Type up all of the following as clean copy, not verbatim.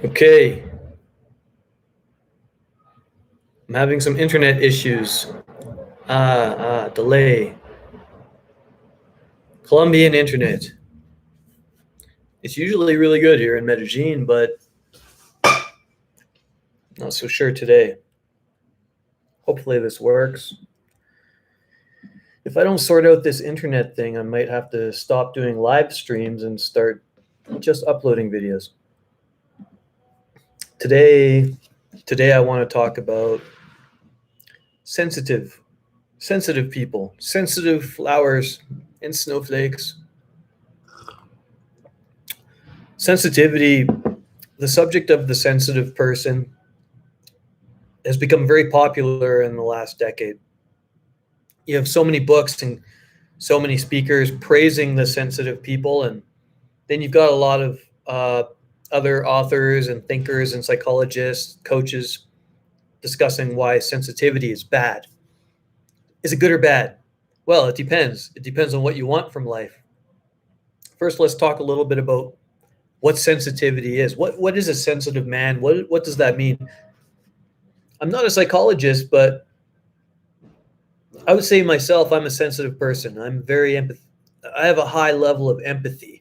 Okay, I'm having some internet issues. Delay. Colombian internet. It's usually really good here in Medellin, but not so sure today. Hopefully this works. If I don't sort out this internet thing, I might have to stop doing live streams and start just uploading videos. Today, I want to talk about sensitive people, sensitive flowers and snowflakes. Sensitivity, the subject of the sensitive person has become very popular in the last decade. You have so many books and so many speakers praising the sensitive people, and then you've got a lot of other authors and thinkers and psychologists, coaches discussing why sensitivity is bad. Is it good or bad? Well, it depends. It depends on what you want from life. First, let's talk a little bit about what sensitivity is. What is a sensitive man? What does that mean? I'm not a psychologist, but I would say myself, I'm a sensitive person. I'm very I have a high level of empathy.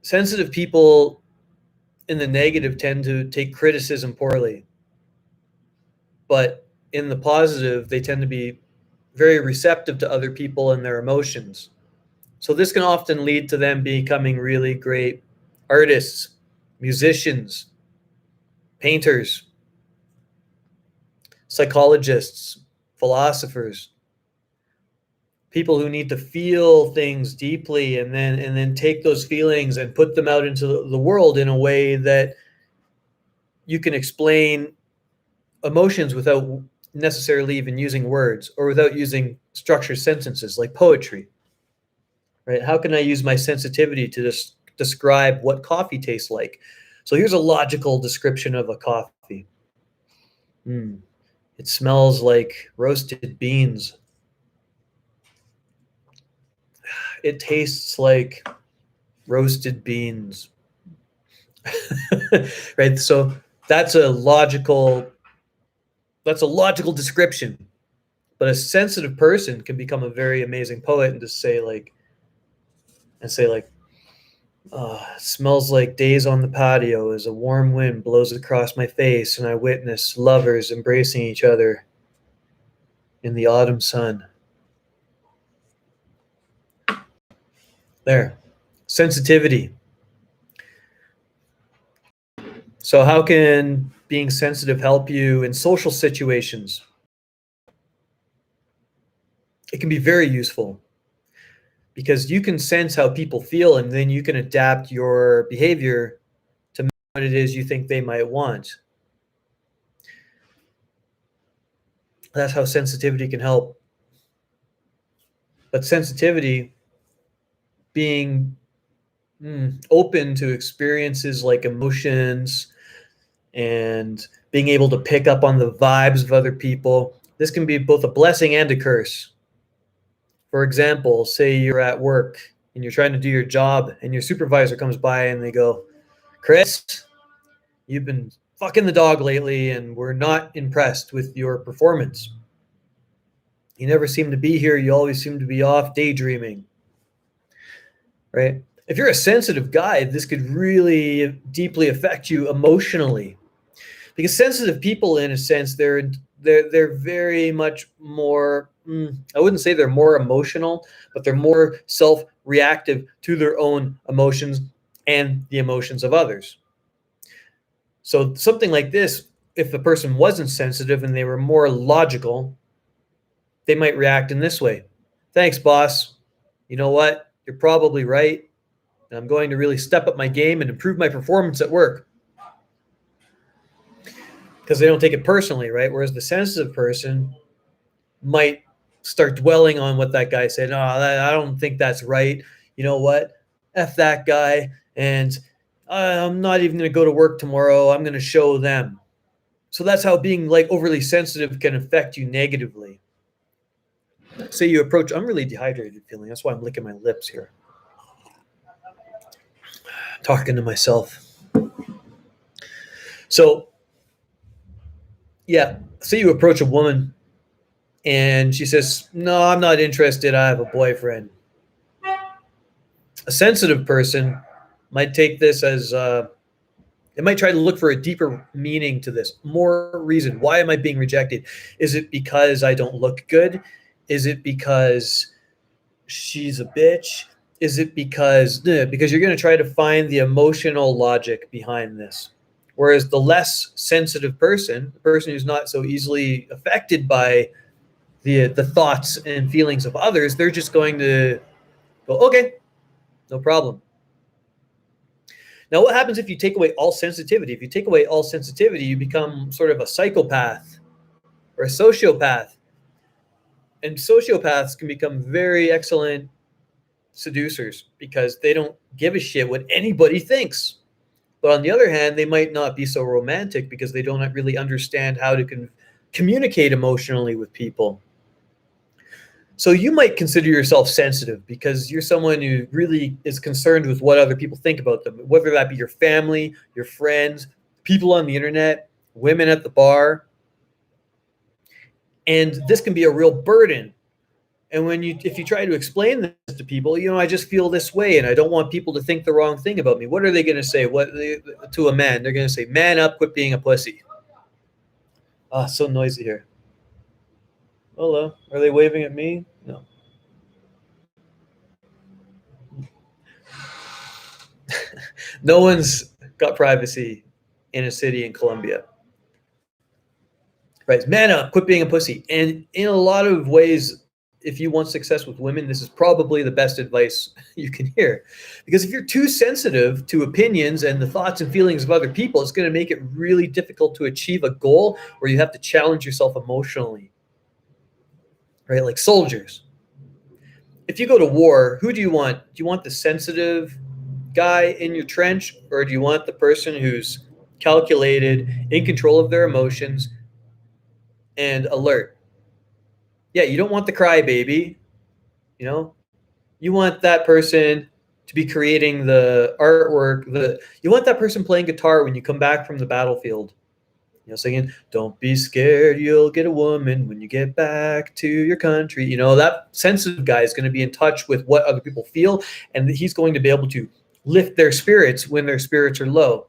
Sensitive people in the negative tend to take criticism poorly, but in the positive, they tend to be very receptive to other people and their emotions. So this can often lead to them becoming really great artists, musicians, painters, psychologists, philosophers, people who need to feel things deeply and then take those feelings and put them out into the world in a way that you can explain emotions without necessarily even using words or without using structured sentences like poetry, right? How can I use my sensitivity to just describe what coffee tastes like? So here's a logical description of a coffee. It smells like roasted beans. It tastes like roasted beans. Right? So that's a logical description. But a sensitive person can become a very amazing poet and just say like it smells like days on the patio as a warm wind blows across my face and I witness lovers embracing each other in the autumn sun. There. Sensitivity. So how can being sensitive help you in social situations? It can be very useful because you can sense how people feel and then you can adapt your behavior to what it is you think they might want. That's how sensitivity can help. But sensitivity, being open to experiences like emotions and being able to pick up on the vibes of other people, this can be both a blessing and a curse. For example, say you're at work and you're trying to do your job and your supervisor comes by and they go, Chris, you've been fucking the dog lately and we're not impressed with your performance. You never seem to be here. You always seem to be off daydreaming, right? If you're a sensitive guy, this could really deeply affect you emotionally because sensitive people, in a sense, they're very much more. I wouldn't say they're more emotional, but they're more self-reactive to their own emotions and the emotions of others. So something like this, if the person wasn't sensitive and they were more logical, they might react in this way. Thanks, boss. You know what? You're probably right. And I'm going to really step up my game and improve my performance at work. Because they don't take it personally, right? Whereas the sensitive person might start dwelling on what that guy said. No, I don't think that's right. You know what? F that guy. And I'm not even going to go to work tomorrow. I'm going to show them. So that's how being like overly sensitive can affect you negatively. Say you approach, I'm really dehydrated feeling. That's why I'm licking my lips here. Talking to myself. So, yeah, say you approach a woman and she says, "No, I'm not interested. I have a boyfriend." A sensitive person might take this as it might try to look for a deeper meaning to this, more reason. Why am I being rejected? Is it because I don't look good? Is it because she's a bitch? Is it because you're going to try to find the emotional logic behind this? Whereas the less sensitive person, the person who's not so easily affected by the thoughts and feelings of others, they're just going to go, okay, no problem. Now, what happens if you take away all sensitivity? If you take away all sensitivity, you become sort of a psychopath or a sociopath. And sociopaths can become very excellent seducers because they don't give a shit what anybody thinks. But on the other hand, they might not be so romantic because they don't really understand how to communicate emotionally with people. So you might consider yourself sensitive because you're someone who really is concerned with what other people think about them, whether that be your family, your friends, people on the internet, women at the bar. And this can be a real burden. And if you try to explain this to people, I just feel this way and I don't want people to think the wrong thing about me. What are they going to say? To a man? They're going to say, "Man up, quit being a pussy." Ah, so noisy here. Hello. Are they waving at me? No. No one's got privacy in a city in Colombia. Right. Man up, quit being a pussy. And in a lot of ways, if you want success with women, this is probably the best advice you can hear. Because if you're too sensitive to opinions and the thoughts and feelings of other people, it's going to make it really difficult to achieve a goal where you have to challenge yourself emotionally. Right? Like soldiers. If you go to war, who do you want? Do you want the sensitive guy in your trench, or do you want the person who's calculated, in control of their emotions, and alert? Yeah, you don't want the crybaby, you know? You want that person to be creating the artwork, you want that person playing guitar when you come back from the battlefield. Singing, "Don't be scared, you'll get a woman when you get back to your country." That sensitive guy is going to be in touch with what other people feel, and he's going to be able to lift their spirits when their spirits are low.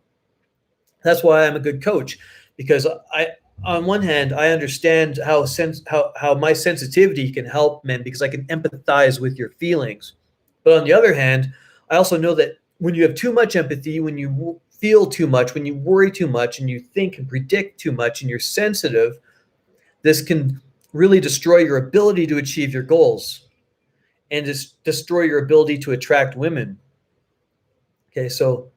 That's why I'm a good coach, because on one hand, I understand how my sensitivity can help men because I can empathize with your feelings. But on the other hand, I also know that when you have too much empathy, when you feel too much, when you worry too much, and you think and predict too much, and you're sensitive, this can really destroy your ability to achieve your goals and just destroy your ability to attract women. Okay, so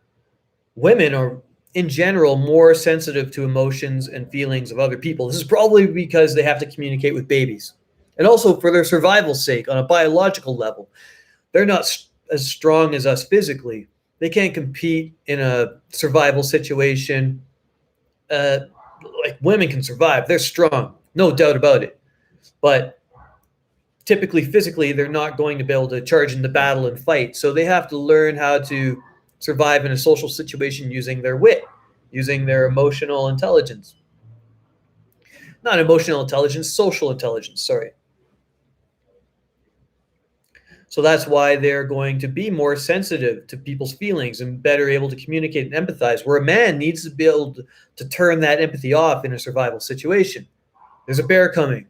women are in general more sensitive to emotions and feelings of other people. This is probably because they have to communicate with babies, and also for their survival's sake on a biological level. They're not as strong as us physically. They can't compete in a survival situation. uh, like women can survive. They're strong, no doubt about it. But typically, physically, they're not going to be able to charge into battle and fight. So they have to learn how to survive in a social situation using their wit, using their emotional intelligence. Not emotional intelligence, social intelligence, sorry. So that's why they're going to be more sensitive to people's feelings and better able to communicate and empathize, where a man needs to be able to turn that empathy off in a survival situation. There's a bear coming.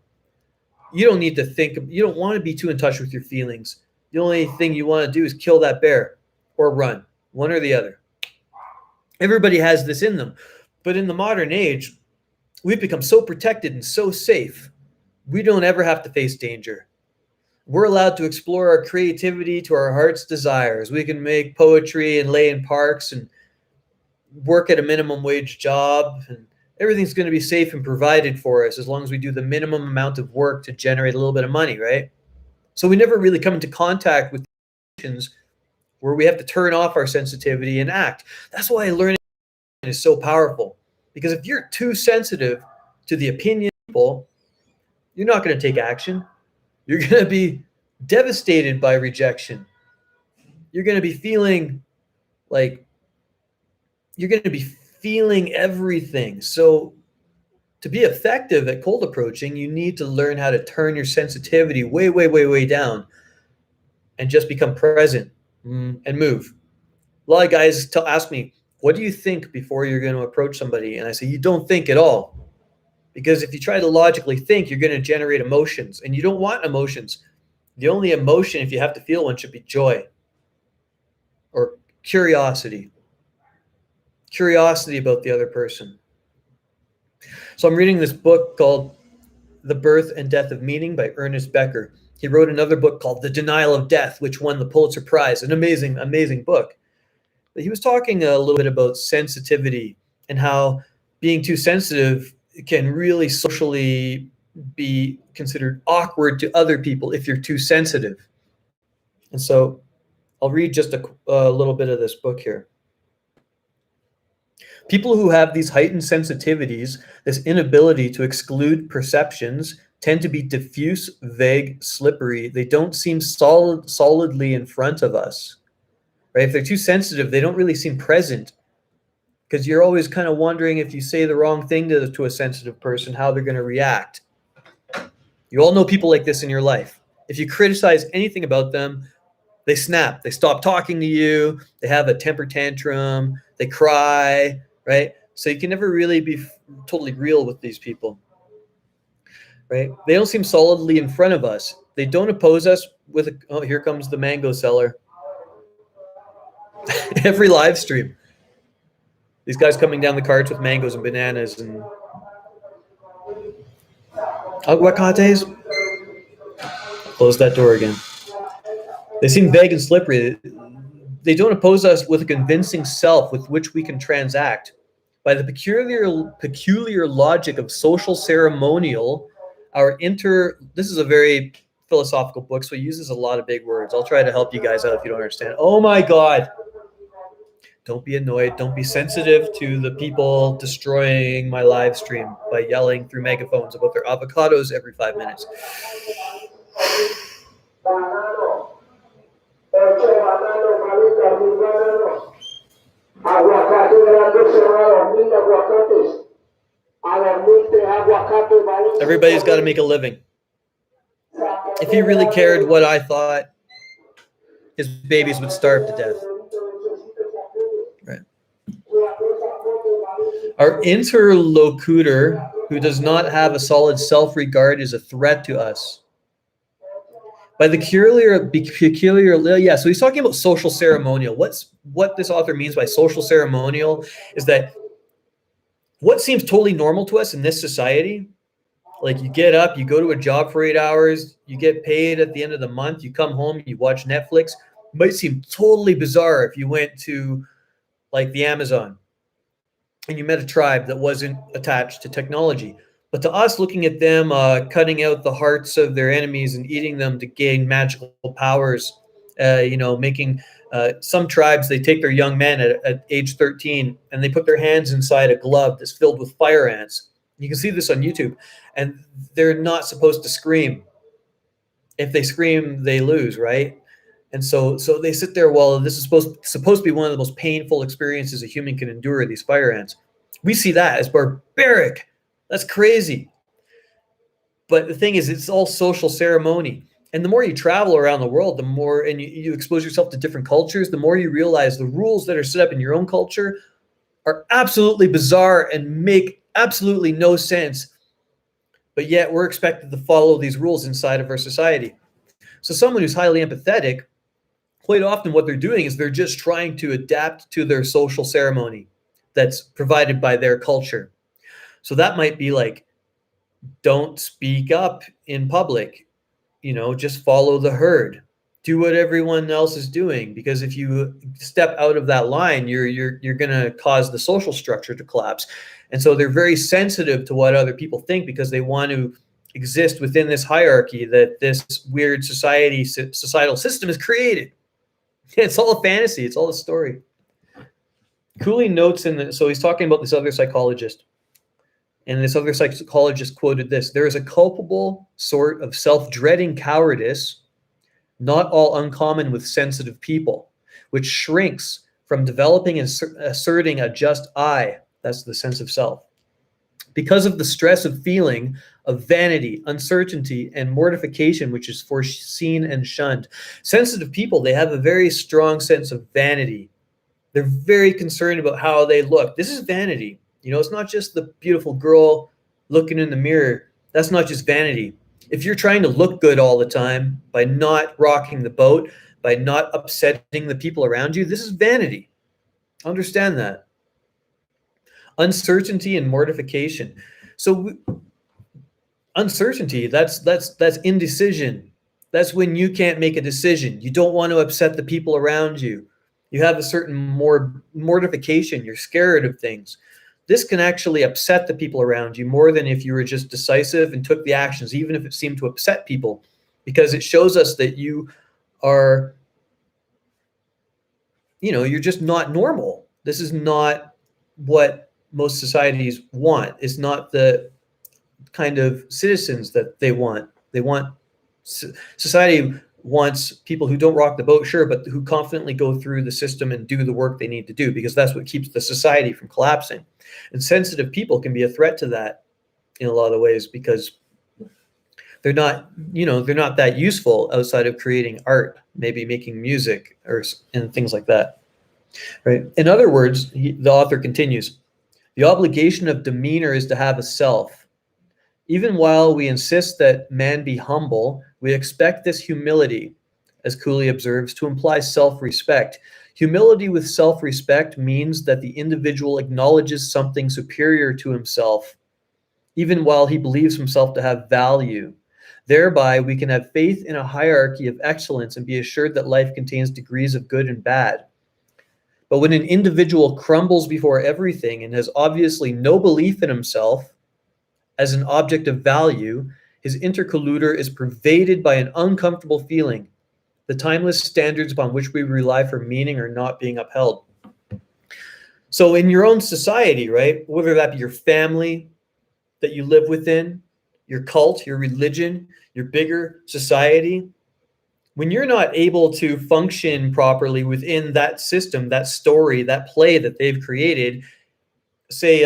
You don't need to think, you don't want to be too in touch with your feelings. The only thing you want to do is kill that bear or run, one or the other. Everybody has this in them. But in the modern age, we've become so protected and so safe. We don't ever have to face danger. We're allowed to explore our creativity to our heart's desires. We can make poetry and lay in parks and work at a minimum wage job, and everything's going to be safe and provided for us as long as we do the minimum amount of work to generate a little bit of money, right? So we never really come into contact with situations where we have to turn off our sensitivity and act. That's why learning is so powerful, because if you're too sensitive to the opinion of people, you're not going to take action. You're going to be devastated by rejection. You're going to be feeling like you're going to be feeling everything. So to be effective at cold approaching, you need to learn how to turn your sensitivity way, way, way, way down and just become present and move. A lot of guys ask me, what do you think before you're going to approach somebody? And I say, you don't think at all. Because if you try to logically think, you're going to generate emotions, and you don't want emotions. The only emotion, if you have to feel one, should be joy or curiosity. Curiosity about the other person. So I'm reading this book called The Birth and Death of Meaning by Ernest Becker. He wrote another book called The Denial of Death, which won the Pulitzer Prize. An amazing, amazing book. But he was talking a little bit about sensitivity and how being too sensitive can really socially be considered awkward to other people if you're too sensitive. And so I'll read just a little bit of this book here. People who have these heightened sensitivities, this inability to exclude perceptions, tend to be diffuse, vague, slippery. They don't seem solidly in front of us. Right? If they're too sensitive, they don't really seem present, because you're always kind of wondering if you say the wrong thing to a sensitive person, how they're going to react. You all know people like this in your life. If you criticize anything about them, they snap. They stop talking to you. They have a temper tantrum. They cry, right? So you can never really be totally real with these people, right? They don't seem solidly in front of us. They don't oppose us with oh, here comes the mango seller. Every live stream. These guys coming down the carts with mangoes and bananas and aguacates. Close that door again. They seem vague and slippery. They don't oppose us with a convincing self with which we can transact. By the peculiar logic of social ceremonial, this is a very philosophical book, so it uses a lot of big words. I'll try to help you guys out if you don't understand. Oh my God. Don't be annoyed. Don't be sensitive to the people destroying my live stream by yelling through megaphones about their avocados every 5 minutes. Everybody's got to make a living. If he really cared what I thought, his babies would starve to death. Right. Our interlocutor, who does not have a solid self-regard, is a threat to us. By the peculiar, yeah. So he's talking about social ceremonial. What this author means by social ceremonial is that what seems totally normal to us in this society, like you get up, you go to a job for 8 hours, you get paid at the end of the month, you come home, you watch Netflix, might seem totally bizarre if you went to like the Amazon and you met a tribe that wasn't attached to technology. But to us, looking at them cutting out the hearts of their enemies and eating them to gain magical powers, making some tribes, they take their young men at age 13 and they put their hands inside a glove that's filled with fire ants. You can see this on YouTube, and they're not supposed to scream. If they scream, they lose, right? And so they sit there while this is supposed to be one of the most painful experiences a human can endure, these fire ants. We see that as barbaric. That's crazy. But the thing is, it's all social ceremony. And the more you travel around the world, the more, and you expose yourself to different cultures, the more you realize the rules that are set up in your own culture are absolutely bizarre and make absolutely no sense. But yet we're expected to follow these rules inside of our society. So someone who's highly empathetic, quite often what they're doing is they're just trying to adapt to their social ceremony that's provided by their culture. So that might be like, don't speak up in public, just follow the herd, do what everyone else is doing, because if you step out of that line, you're going to cause the social structure to collapse. And so they're very sensitive to what other people think because they want to exist within this hierarchy that this weird societal system has created. It's all a fantasy. It's all a story. Cooley notes so he's talking about this other psychologist. And this other psychologist quoted this: there is a culpable sort of self-dreading cowardice, not all uncommon with sensitive people, which shrinks from developing and asserting a just I, That's the sense of self. Because of the stress of feeling, of vanity, uncertainty, and mortification, which is foreseen and shunned. Sensitive people, they have a very strong sense of vanity. They're very concerned about how they look. This is vanity. It's not just the beautiful girl looking in the mirror. That's not just vanity. If you're trying to look good all the time by not rocking the boat, by not upsetting the people around you, this is vanity. Understand that. Uncertainty and mortification. So uncertainty, that's indecision. That's when you can't make a decision. You don't want to upset the people around you. You have a certain mortification. You're scared of things. This can actually upset the people around you more than if you were just decisive and took the actions, even if it seemed to upset people, because it shows us that you are, you're just not normal. This is not what most societies want. It's not the kind of citizens that they want. Society wants people who don't rock the boat, sure, but who confidently go through the system and do the work they need to do, because that's what keeps the society from collapsing. And sensitive people can be a threat to that in a lot of ways, because they're not that useful outside of creating art, maybe making music and things like that. Right. In other words, the author continues, the obligation of demeanor is to have a self. Even while we insist that man be humble, we expect this humility, as Cooley observes, to imply self-respect. Humility with self-respect means that the individual acknowledges something superior to himself, even while he believes himself to have value. Thereby, we can have faith in a hierarchy of excellence and be assured that life contains degrees of good and bad. But when an individual crumbles before everything and has obviously no belief in himself as an object of value, his interlocutor is pervaded by an uncomfortable feeling. The timeless standards upon which we rely for meaning are not being upheld. So in your own society, right, whether that be your family that you live within, your cult, your religion, your bigger society, when you're not able to function properly within that system, that story, that play that they've created, say,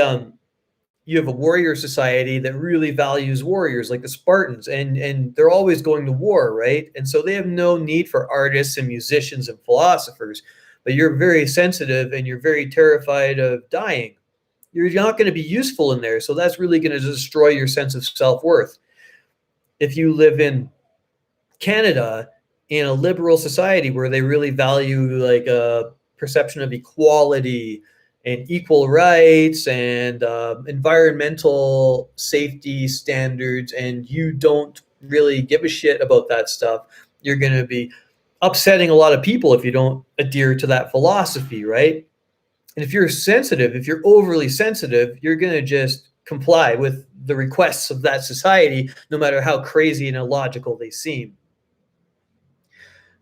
you have a warrior society that really values warriors like the Spartans, and they're always going to war, right? And so they have no need for artists and musicians and philosophers, but you're very sensitive and you're very terrified of dying. You're not going to be useful in there. So that's really going to destroy your sense of self-worth. If you live in Canada, in a liberal society where they really value like a perception of equality and equal rights and environmental safety standards, and you don't really give a shit about that stuff, you're going to be upsetting a lot of people if you don't adhere to that philosophy, right? And if you're sensitive, if you're overly sensitive, you're going to just comply with the requests of that society, no matter how crazy and illogical they seem,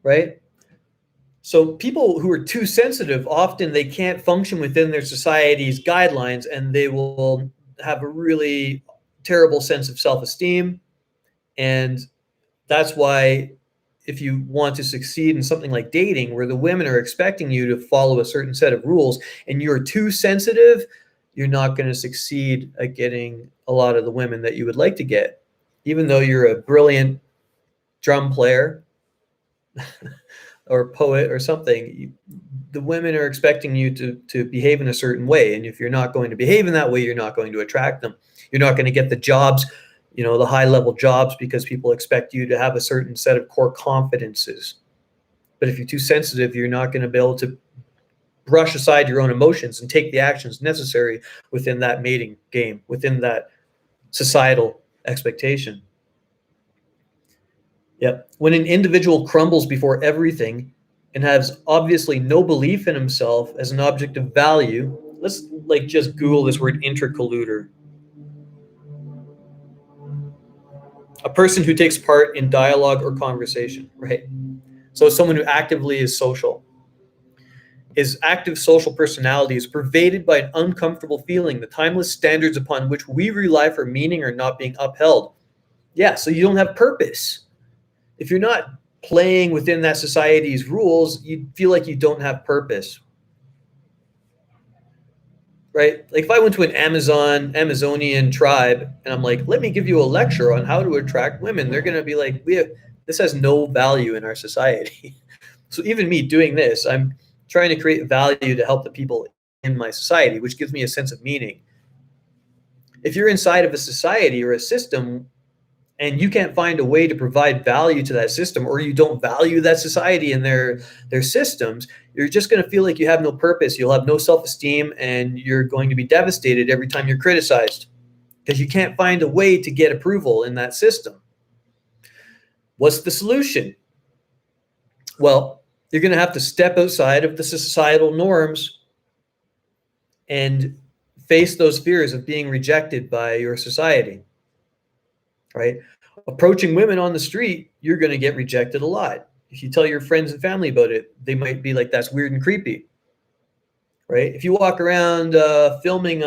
right? So people who are too sensitive, often they can't function within their society's guidelines, and they will have a really terrible sense of self-esteem. And that's why if you want to succeed in something like dating, where the women are expecting you to follow a certain set of rules and you're too sensitive, you're not going to succeed at getting a lot of the women that you would like to get. Even though you're a brilliant drum player or poet or something, the women are expecting you to behave in a certain way. And if you're not going to behave in that way, you're not going to attract them. You're not going to get the jobs, the high level jobs, because people expect you to have a certain set of core competences. But if you're too sensitive, you're not going to be able to brush aside your own emotions and take the actions necessary within that mating game, within that societal expectation. Yep. When an individual crumbles before everything and has obviously no belief in himself as an object of value, let's just Google this word intercolluder. A person who takes part in dialogue or conversation, right? So someone who actively is social. His active social personality is pervaded by an uncomfortable feeling. The timeless standards upon which we rely for meaning are not being upheld. Yeah, so you don't have purpose. If you're not playing within that society's rules, you feel like you don't have purpose. right? Like if I went to an Amazonian tribe and I'm like, let me give you a lecture on how to attract women, they're going to be like, this has no value in our society. So even me doing this, I'm trying to create value to help the people in my society, which gives me a sense of meaning. If you're inside of a society or a system and you can't find a way to provide value to that system, or you don't value that society and their systems, you're just going to feel like you have no purpose, you'll have no self-esteem, and you're going to be devastated every time you're criticized because you can't find a way to get approval in that system. What's the solution? Well, you're going to have to step outside of the societal norms and face those fears of being rejected by your society, right? Approaching women on the street, you're going to get rejected a lot. If you tell your friends and family about it, they might be like, that's weird and creepy, right? If you walk around filming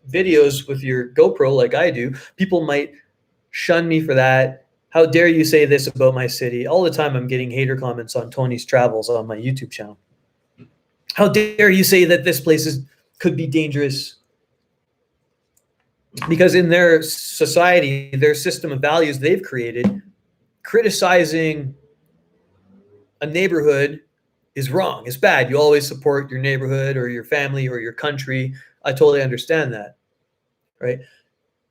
videos with your GoPro like I do, people might shun me for that. How dare you say this about my city? All the time I'm getting hater comments on Tony's travels on my YouTube channel. How dare you say that this place could be dangerous? Because in their society, their system of values they've created, criticizing a neighborhood is wrong, is bad. You always support your neighborhood or your family or your country. I totally understand that, right?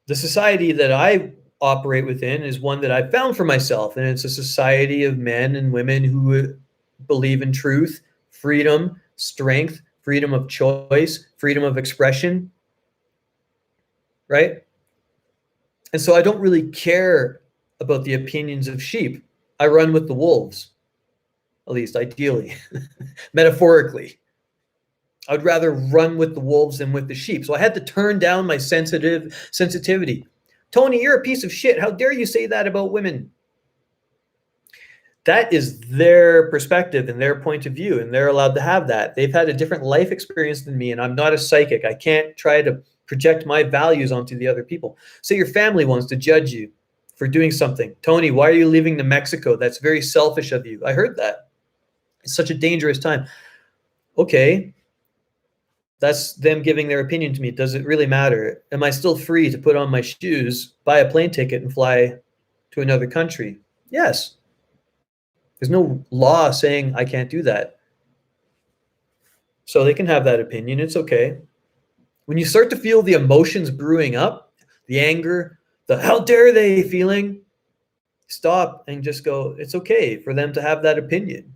The society that I operate within is one that I found for myself, and it's a society of men and women who believe in truth, freedom, strength, freedom of choice, freedom of expression, right? And so I don't really care about the opinions of sheep. I run with the wolves, at least ideally, metaphorically. I'd rather run with the wolves than with the sheep. So I had to turn down my sensitivity. Tony, you're a piece of shit. How dare you say that about women? That is their perspective and their point of view, and they're allowed to have that. They've had a different life experience than me, and I'm not a psychic. I can't try to project my values onto the other people. Say your family wants to judge you for doing something. Tony, why are you leaving to Mexico? That's very selfish of you. I heard that. It's such a dangerous time. Okay, that's them giving their opinion to me. Does it really matter? Am I still free to put on my shoes, buy a plane ticket, and fly to another country? Yes. There's no law saying I can't do that. So they can have that opinion. It's okay. When you start to feel the emotions brewing up, the anger, the how dare they feeling, stop and just go, it's okay for them to have that opinion.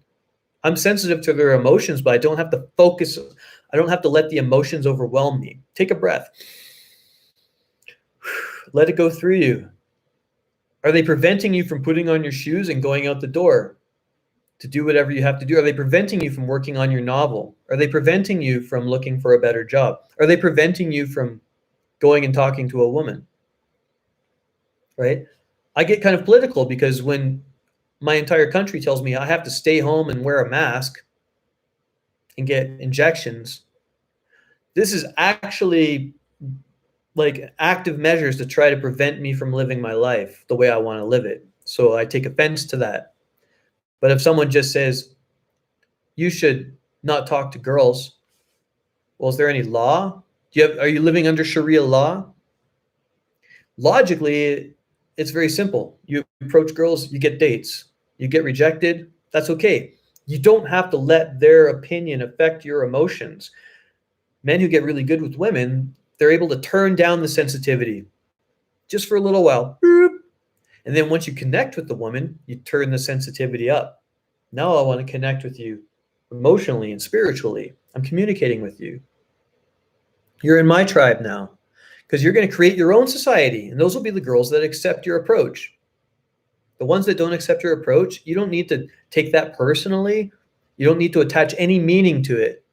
I'm sensitive to their emotions, but I don't have to focus. I don't have to let the emotions overwhelm me. Take a breath. Let it go through you. Are they preventing you from putting on your shoes and going out the door to do whatever you have to do? Are they preventing you from working on your novel? Are they preventing you from looking for a better job? Are they preventing you from going and talking to a woman? Right? I get kind of political because when my entire country tells me I have to stay home and wear a mask and get injections, this is actually like active measures to try to prevent me from living my life the way I want to live it. So I take offense to that. But if someone just says, you should not talk to girls, well, is there any law? Are you living under Sharia law? Logically, it's very simple. You approach girls, you get dates. You get rejected, that's okay. You don't have to let their opinion affect your emotions. Men who get really good with women, they're able to turn down the sensitivity just for a little while. And then once you connect with the woman, you turn the sensitivity up. Now I want to connect with you emotionally and spiritually. I'm communicating with you. You're in my tribe now because you're going to create your own society, and those will be the girls that accept your approach. The ones that don't accept your approach, you don't need to take that personally. You don't need to attach any meaning to it.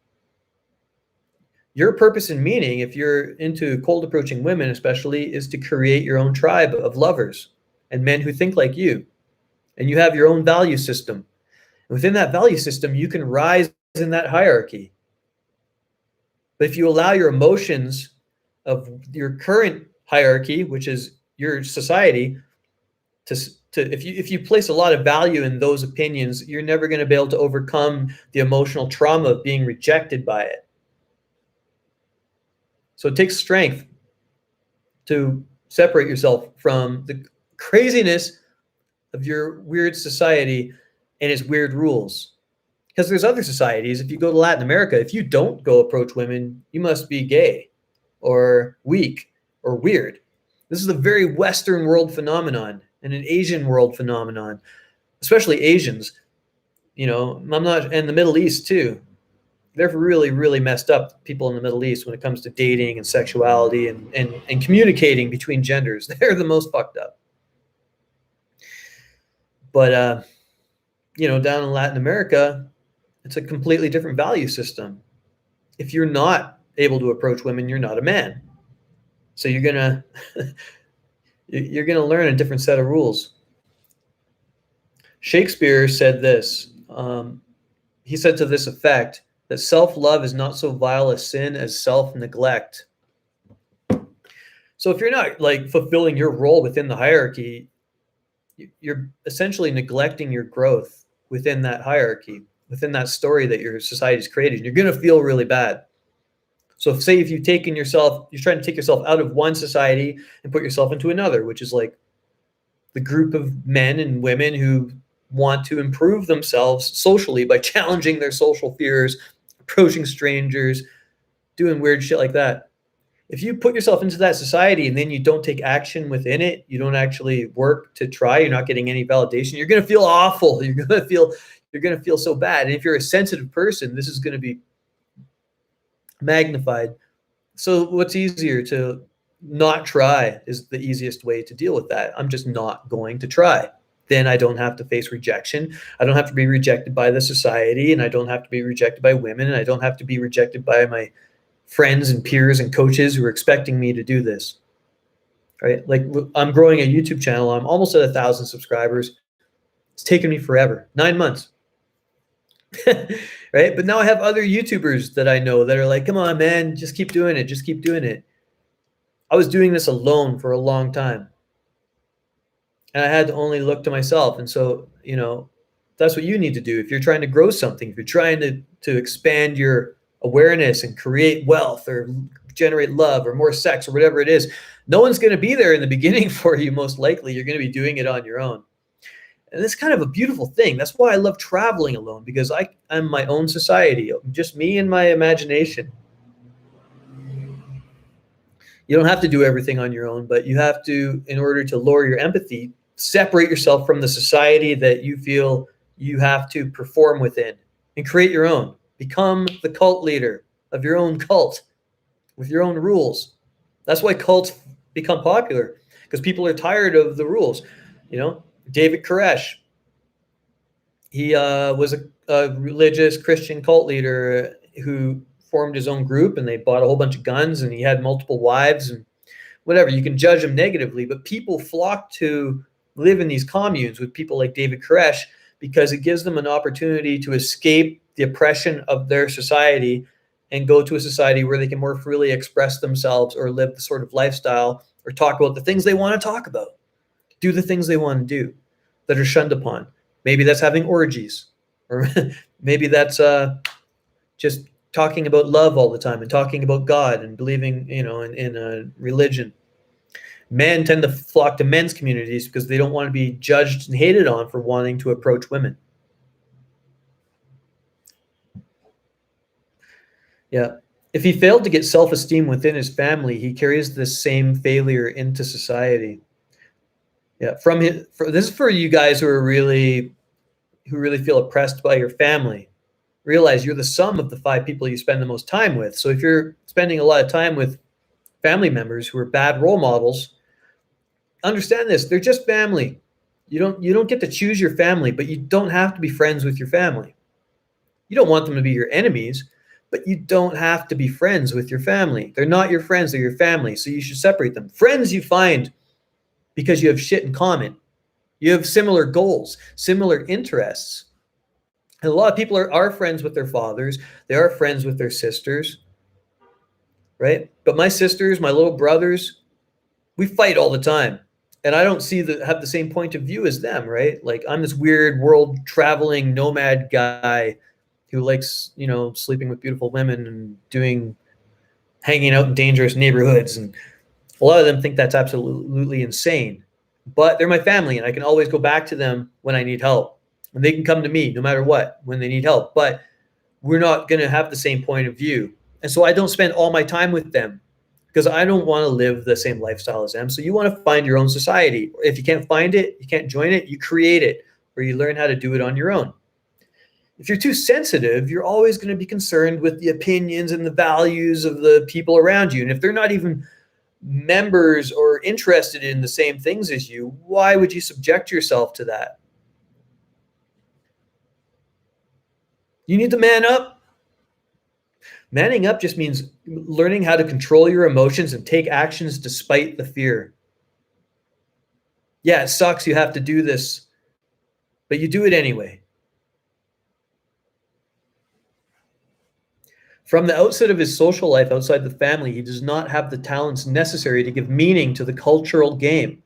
Your purpose and meaning, if you're into cold approaching women especially, is to create your own tribe of lovers and men who think like you. And you have your own value system. And within that value system, you can rise in that hierarchy. But if you allow your emotions of your current hierarchy, which is your society, to if you place a lot of value in those opinions, you're never going to be able to overcome the emotional trauma of being rejected by it. So it takes strength to separate yourself from the craziness of your weird society and its weird rules. Because there's other societies. If you go to Latin America, if you don't go approach women, you must be gay or weak or weird. This is a very Western world phenomenon and an Asian world phenomenon, especially Asians. I'm not, and the Middle East too. They're really, really messed up, people in the Middle East, when it comes to dating and sexuality and communicating between genders. They're the most fucked up. But, down in Latin America, it's a completely different value system. If you're not able to approach women, you're not a man. So you're gonna you're gonna learn a different set of rules. Shakespeare said this. He said to this effect that self-love is not so vile a sin as self-neglect. So if you're not like fulfilling your role within the hierarchy, you're essentially neglecting your growth within that hierarchy, within that story that your society's created. You're going to feel really bad. So if you're trying to take yourself out of one society and put yourself into another, which is like the group of men and women who want to improve themselves socially by challenging their social fears, approaching strangers, doing weird shit like that. If you put yourself into that society and then you don't take action within it, you don't actually work to try, you're not getting any validation, you're going to feel awful. You're going to feel so bad. And if you're a sensitive person, this is going to be magnified. So what's easier? To not try is the easiest way to deal with that. I'm just not going to try. Then I don't have to face rejection. I don't have to be rejected by the society, and I don't have to be rejected by women, and I don't have to be rejected by my friends and peers and coaches who are expecting me to do this. Right? Like, I'm growing a YouTube channel. I'm almost at 1,000 subscribers. It's taken me forever, 9 months. Right? But now I have other YouTubers that I know that are like, come on, man, just keep doing it. Just keep doing it. I was doing this alone for a long time. And I had to only look to myself. And so, that's what you need to do. If you're trying to grow something, if you're trying to expand your awareness and create wealth or generate love or more sex or whatever it is, no one's going to be there in the beginning for you. Most likely you're going to be doing it on your own. And it's kind of a beautiful thing. That's why I love traveling alone, because I'm my own society, just me and my imagination. You don't have to do everything on your own, but you have to, in order to lower your empathy, separate yourself from the society that you feel you have to perform within and create your own. Become the cult leader of your own cult with your own rules. That's why cults become popular, because people are tired of the rules. David Koresh, he was a religious Christian cult leader who formed his own group, and they bought a whole bunch of guns, and he had multiple wives and whatever. You can judge him negatively, but people flock to live in these communes with people like David Koresh because it gives them an opportunity to escape the oppression of their society and go to a society where they can more freely express themselves or live the sort of lifestyle or talk about the things they want to talk about, do the things they want to do that are shunned upon. Maybe that's having orgies, or maybe that's just talking about love all the time and talking about God and believing, in a religion. Men tend to flock to men's communities because they don't want to be judged and hated on for wanting to approach women. Yeah. If he failed to get self-esteem within his family, he carries this same failure into society. Yeah. This is for you guys who really feel oppressed by your family. Realize you're the sum of the 5 people you spend the most time with. So if you're spending a lot of time with family members who are bad role models, understand this: they're just family. You don't get to choose your family, but you don't have to be friends with your family. You don't want them to be your enemies, but you don't have to be friends with your family. They're not your friends, they're your family. So you should separate them. Friends you find because you have shit in common. You have similar goals, similar interests. And a lot of people are friends with their fathers. They are friends with their sisters, right? But my sisters, my little brothers, we fight all the time. And I don't have the same point of view as them, right? Like, I'm this weird world traveling nomad guy who likes, sleeping with beautiful women and hanging out in dangerous neighborhoods, and a lot of them think that's absolutely insane. But they're my family, and I can always go back to them when I need help. And they can come to me no matter what when they need help. But we're not going to have the same point of view. And so I don't spend all my time with them because I don't want to live the same lifestyle as them. So you want to find your own society. If you can't find it, you can't join it, you create it, or you learn how to do it on your own. If you're too sensitive, you're always going to be concerned with the opinions and the values of the people around you. And if they're not even members or interested in the same things as you, why would you subject yourself to that? You need to man up. Manning up just means learning how to control your emotions and take actions despite the fear. Yeah, it sucks you have to do this, but you do it anyway. From the outset of his social life outside the family, he does not have the talents necessary to give meaning to the cultural game,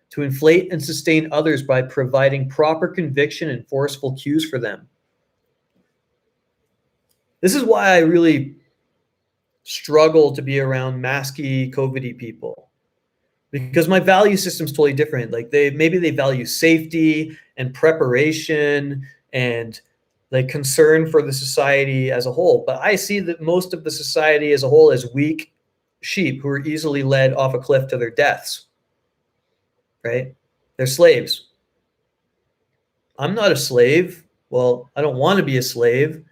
to inflate and sustain others by providing proper conviction and forceful cues for them. This is why I really struggle to be around masky, COVID-y people, because my value system's totally different. Like maybe they value safety and preparation and like concern for the society as a whole. But I see that most of the society as a whole is weak sheep who are easily led off a cliff to their deaths, right? They're slaves. I'm not a slave. Well, I don't want to be a slave.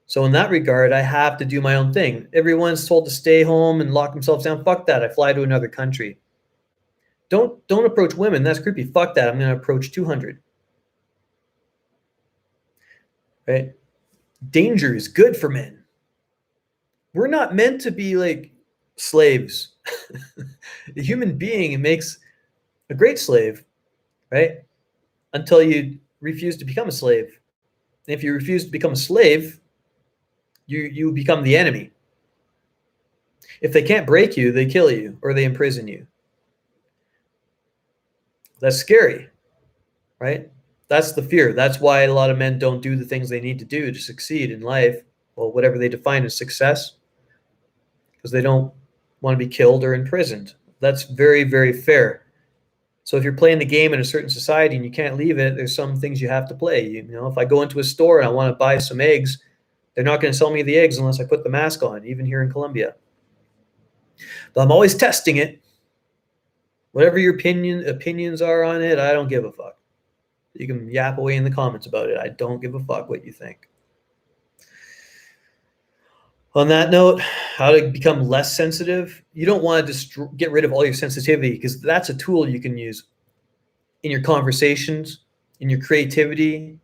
So in that regard, I have to do my own thing. Everyone's told to stay home and lock themselves down. Fuck that. I fly to another country. Don't approach women. That's creepy. Fuck that. I'm going to approach 200. Right? Danger is good for men. We're not meant to be like slaves. The human being makes a great slave, right? Until you refuse to become a slave. And if you refuse to become a slave, you become the enemy. If they can't break you, they kill you or they imprison you. That's scary, right? That's the fear. That's why a lot of men don't do the things they need to do to succeed in life, well, whatever they define as success, because they don't want to be killed or imprisoned. That's very, very fair. So if you're playing the game in a certain society and you can't leave it, there's some things you have to play. You know, if I go into a store and I want to buy some eggs, they're not going to sell me the eggs unless I put the mask on, even here in Colombia. But I'm always testing it. Whatever your opinions are on it, I don't give a fuck. You can yap away in the comments about it. I don't give a fuck what you think. On that note, how to become less sensitive. You don't want to get rid of all your sensitivity, because that's a tool you can use in your conversations, in your creativity.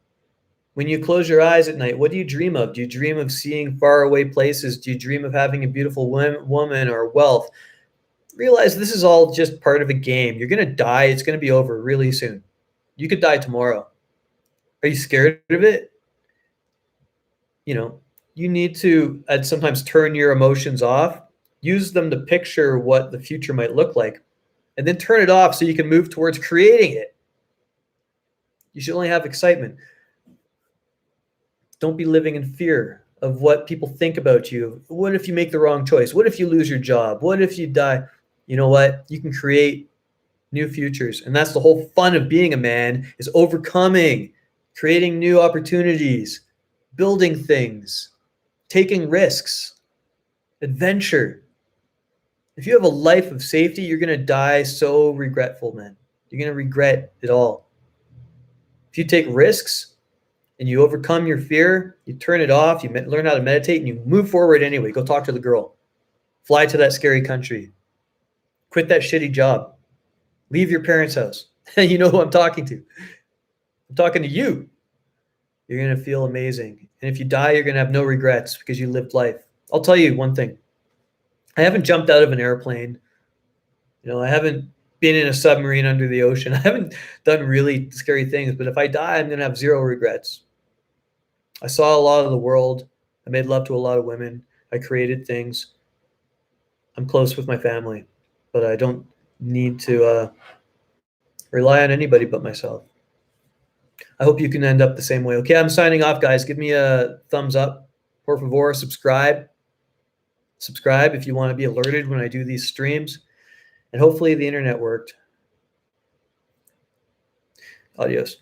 When you close your eyes at night, what do you dream of? Do you dream of seeing faraway places? Do you dream of having a beautiful woman or wealth? Realize this is all just part of a game. You're going to die. It's going to be over really soon. You could die tomorrow. Are you scared of it? You know, you need to sometimes turn your emotions off, use them to picture what the future might look like, and then turn it off so you can move towards creating it. You should only have excitement. Don't be living in fear of what people think about you. What if you make the wrong choice? What if you lose your job? What if you die? You know what? You can create new futures. And that's the whole fun of being a man, is overcoming, creating new opportunities, building things, taking risks, adventure. If you have a life of safety, you're going to die so regretful, man. You're going to regret it all. If you take risks and you overcome your fear, you turn it off, you learn how to meditate, and you move forward anyway. Go talk to the girl. Fly to that scary country. Quit that shitty job. Leave your parents' house. You know who I'm talking to. I'm talking to you. You're going to feel amazing. And if you die, you're going to have no regrets because you lived life. I'll tell you one thing. I haven't jumped out of an airplane. You know, I haven't been in a submarine under the ocean. I haven't done really scary things. But if I die, I'm going to have zero regrets. I saw a lot of the world. I made love to a lot of women. I created things. I'm close with my family. But I don't need to rely on anybody but myself. I hope you can end up the same way. Okay, I'm signing off, guys. Give me a thumbs up. Por favor, subscribe. Subscribe if you want to be alerted when I do these streams. And hopefully the internet worked. Adios.